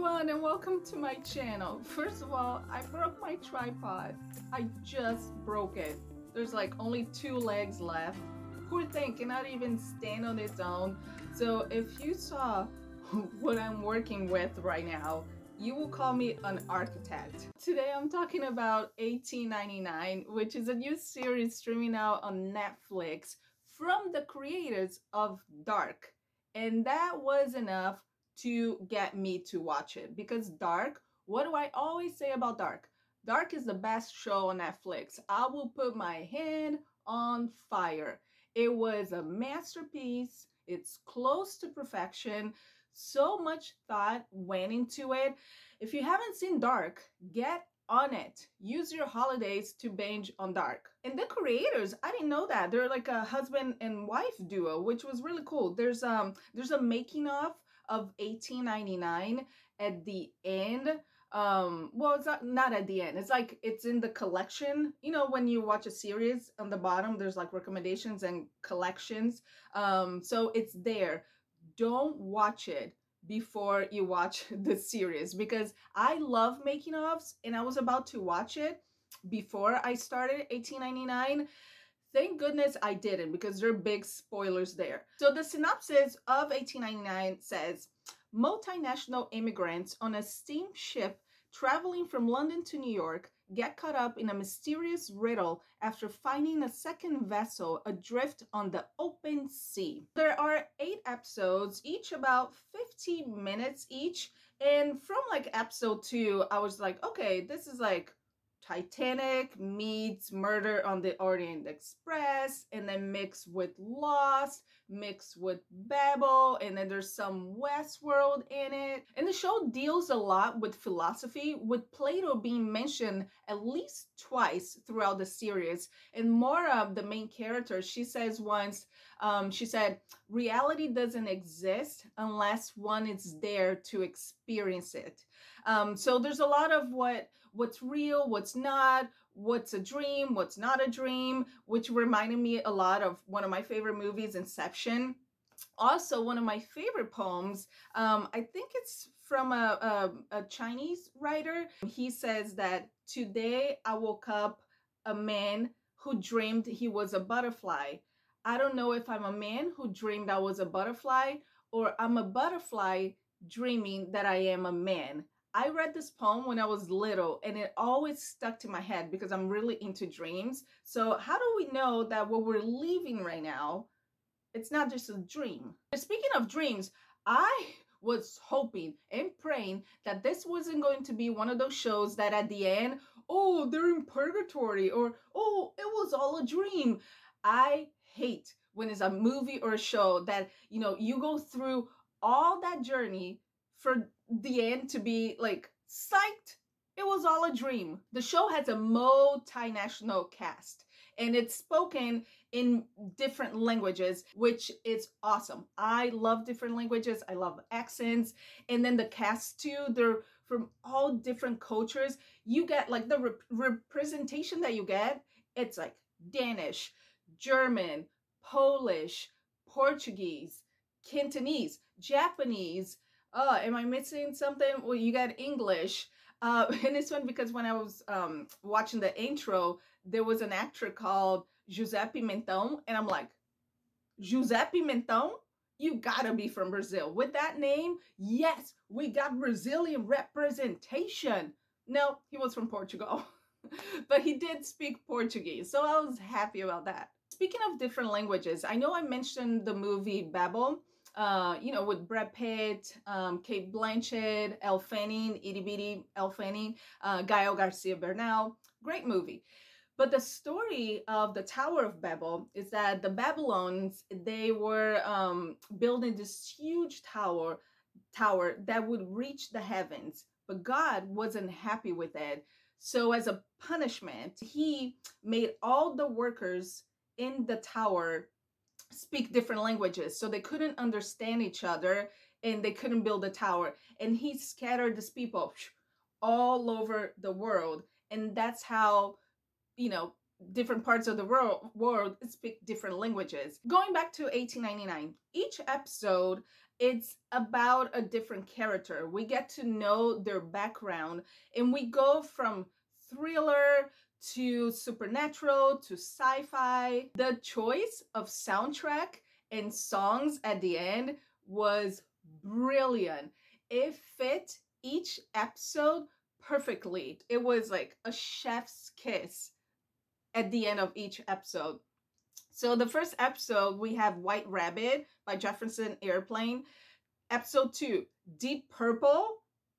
everyone and welcome to my channel. First of all, I broke my tripod. I just broke it. There's like only 2 legs left. Poor thing cannot even stand on its own. So if you saw what I'm working with right now, you will call me an architect. Today I'm talking about 1899, which is a new series streaming out on Netflix from the creators of Dark. And that was enough to get me to watch it, because Dark, what do I always say about Dark? Dark is the best show on Netflix. I will put my hand on fire. It was a masterpiece. It's close to perfection. So much thought went into it. If you haven't seen Dark, get on it. Use your holidays to binge on Dark. And the creators, I didn't know that. They're like a husband and wife duo, which was really cool. There's a making of 1899 at the end. Well, it's not at the end. It's like it's in the collection. You know, when you watch a series, on the bottom there's like recommendations and collections. So it's there. Don't watch it before you watch the series, because I love making ofs and I was about to watch it before I started 1899. Thank goodness I didn't, because there are big spoilers there. So the synopsis of 1899 says, multinational immigrants on a steamship traveling from London to New York get caught up in a mysterious riddle after finding a second vessel adrift on the open sea. There are 8 episodes, each about 15 minutes each. And from like episode 2, I was like, okay, this is like Titanic meets Murder on the Orient Express, and then mixed with Lost, mixed with Babel, and then there's some Westworld in it. And the show deals a lot with philosophy, with Plato being mentioned at least twice throughout the series. And Maura, the main character, she says once, she said, reality doesn't exist unless one is there to experience it. So there's a lot of what's real, what's not, what's a dream, what's not a dream, which reminded me a lot of one of my favorite movies, Inception. Also, one of my favorite poems, I think it's from a Chinese writer. He says that today I woke up a man who dreamed he was a butterfly. I don't know if I'm a man who dreamed I was a butterfly, or I'm a butterfly dreaming that I am a man. I read this poem when I was little and it always stuck to my head because I'm really into dreams. So how do we know that what we're living right now, it's not just a dream? Speaking of dreams, I was hoping and praying that this wasn't going to be one of those shows that at the end, oh, they're in purgatory, or oh, it was all a dream. I hate when it's a movie or a show that, you know, you go through all that journey for the end to be like, psyched, it was all a dream. The show has a multinational cast and it's spoken in different languages, which is awesome. I love different languages. I love accents. And then the cast too, they're from all different cultures. You get like the representation that you get. It's like Danish, German, Polish, Portuguese, Cantonese, Japanese. Oh, am I missing something? Well, you got English. And it's fun because when I was watching the intro, there was an actor called José Pimentão, and I'm like, José Pimentão? You gotta be from Brazil. With that name, yes, we got Brazilian representation. No, he was from Portugal, but he did speak Portuguese, so I was happy about that. Speaking of different languages, I know I mentioned the movie Babel, you know, with Brad Pitt, Cate Blanchett, Elle Fanning, itty bitty Elle Fanning, Gael Garcia Bernal. Great movie. But the story of the Tower of Babel is that the Babylonians, they were building this huge tower that would reach the heavens, but God wasn't happy with it. So as a punishment, he made all the workers in the tower speak different languages, so they couldn't understand each other and they couldn't build a tower. And he scattered these people all over the world, and that's how, you know, different parts of the world speak different languages. Going back to 1899, each episode It's about a different character. We get to know their background, and we go from thriller to supernatural to sci-fi. The choice of soundtrack and songs at the end was brilliant. It fit each episode perfectly. It was like a chef's kiss at the end of each episode. So the first episode, we have White Rabbit by Jefferson Airplane. Episode 2, Deep Purple,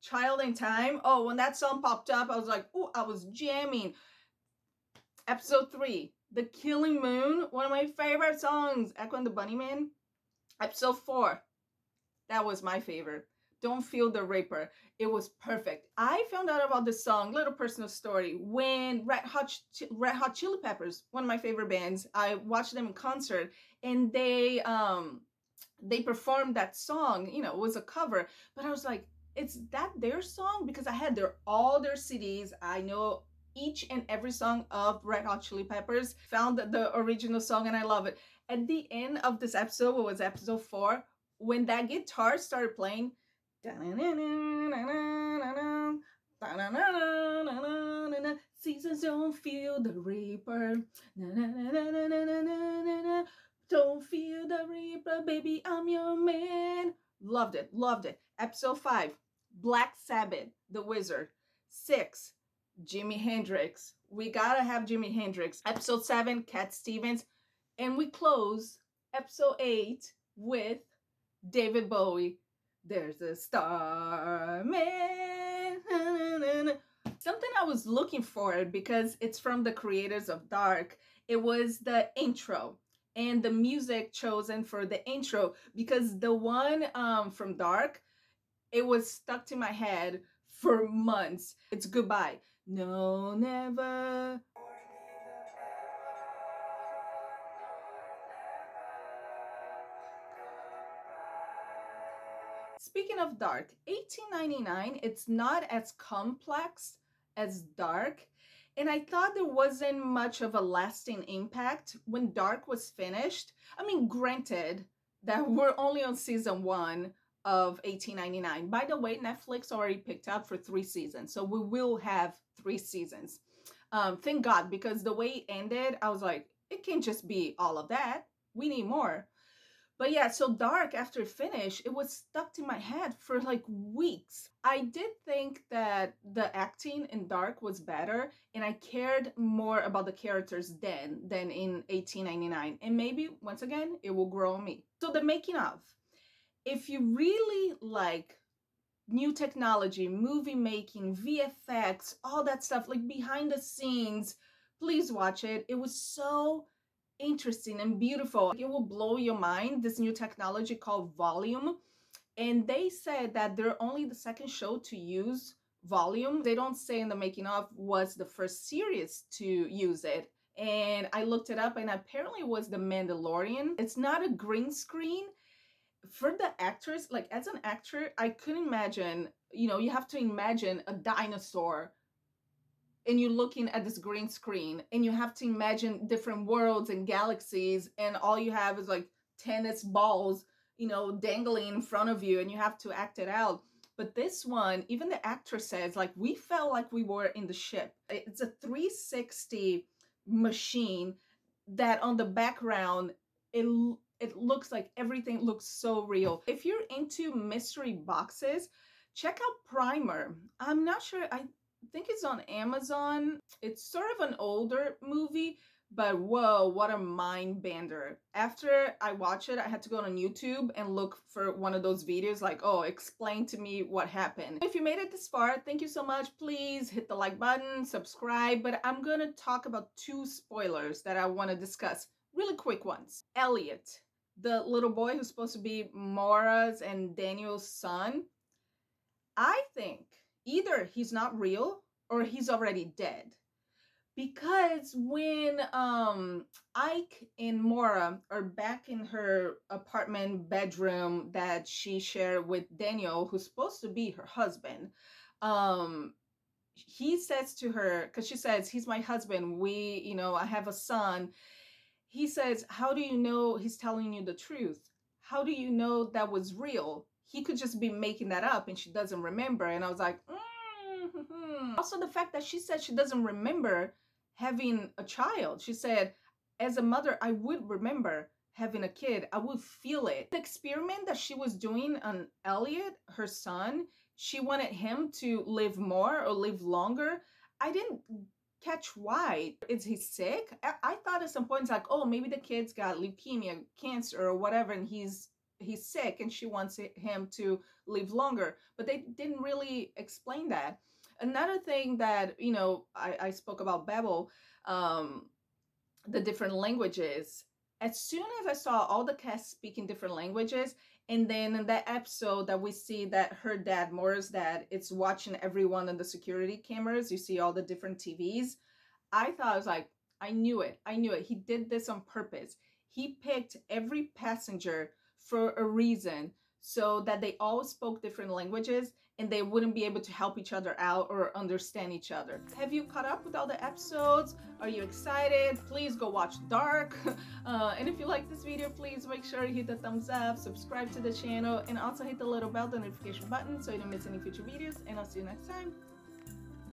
Child in Time. Oh, when that song popped up, I was like, oh, I was jamming. Episode 3, The Killing Moon, one of my favorite songs, Echo and the Bunnymen. Episode 4, that was my favorite, Don't Feel the Raper. It was perfect. I found out about this song, little personal story, when Red Hot Chili Peppers, one of my favorite bands, I watched them in concert, and they performed that song. You know, it was a cover, but I was like, is that their song? Because I had all their CDs. I know each and every song of Red Hot Chili Peppers, found the original song, and I love it. At the end of this episode, what was episode 4, when that guitar started playing, seasons don't feel the reaper, don't feel the reaper, baby, I'm your man. Loved it, loved it. Episode 5, Black Sabbath, The Wizard. 6, Jimi Hendrix. We gotta have Jimi Hendrix. Episode 7, Cat Stevens. And we close episode 8 with David Bowie. There's a star man. Something I was looking for, because it's from the creators of Dark. It was the intro and the music chosen for the intro, because the one from Dark, it was stuck to my head for months. It's Goodbye. No, never. Speaking of Dark, 1899, it's not as complex as Dark, and I thought there wasn't much of a lasting impact when Dark was finished. I mean, granted that we're only on season 1 of 1899. By the way, Netflix already picked up for 3 seasons, so we will have 3 seasons. Thank God, because the way it ended, I was like, it can't just be all of that. We need more. But yeah, so Dark, after it finished, it was stuck to my head for like weeks. I did think that the acting in Dark was better, and I cared more about the characters then than in 1899. And maybe, once again, it will grow on me. So the making of. If you really like new technology, movie making, VFX, all that stuff, like behind the scenes, please watch it. It was so interesting and beautiful. It will blow your mind, this new technology called Volume. And they said that they're only the second show to use Volume. They don't say in the making of was the first series to use it. And I looked it up, and apparently it was The Mandalorian. It's not a green screen. For the actors, like as an actor, I couldn't imagine, you know, you have to imagine a dinosaur and you're looking at this green screen, and you have to imagine different worlds and galaxies, and all you have is like tennis balls, you know, dangling in front of you, and you have to act it out. But this one, even the actor says, like, we felt like we were in the ship. It's a 360 machine that on the background, it looks like everything looks so real. If you're into mystery boxes, check out Primer. I'm not sure, I think it's on Amazon. It's sort of an older movie, but whoa, what a mind bender. After I watched it, I had to go on YouTube and look for one of those videos like, oh, explain to me what happened. If you made it this far, thank you so much. Please hit the like button, subscribe, but I'm gonna talk about 2 spoilers that I want to discuss. Really quick ones. Elliot, the little boy who's supposed to be Maura's and Daniel's son, I think either he's not real or he's already dead. Because when Ike and Maura are back in her apartment bedroom that she shared with Daniel, who's supposed to be her husband, he says to her, because she says, he's my husband, we, you know, I have a son. He says, how do you know he's telling you the truth? how do you know that was real? He could just be making that up and she doesn't remember. And I was like, Also, the fact that she said she doesn't remember having a child. She said, as a mother, I would remember having a kid. I would feel it. The experiment that she was doing on Elliot, her son, she wanted him to live more or live longer. I didn't catch why. Is he sick? I thought at some point it's like, oh, maybe the kid's got leukemia, cancer, or whatever, and he's sick and she wants him to live longer. But they didn't really explain that. Another thing that, I spoke about Babel, the different languages. As soon as I saw all the cast speaking different languages, and then in that episode that we see that her dad, Moira's dad, it's watching everyone on the security cameras, you see all the different TVs. I thought, I was like, I knew it. He did this on purpose. He picked every passenger for a reason so that they all spoke different languages and they wouldn't be able to help each other out or understand each other. Have you caught up with all the episodes? Are you excited? Please go watch Dark. And if you like this video, please make sure you hit the thumbs up, subscribe to the channel, and also hit the little bell, the notification button so you don't miss any future videos. And I'll see you next time.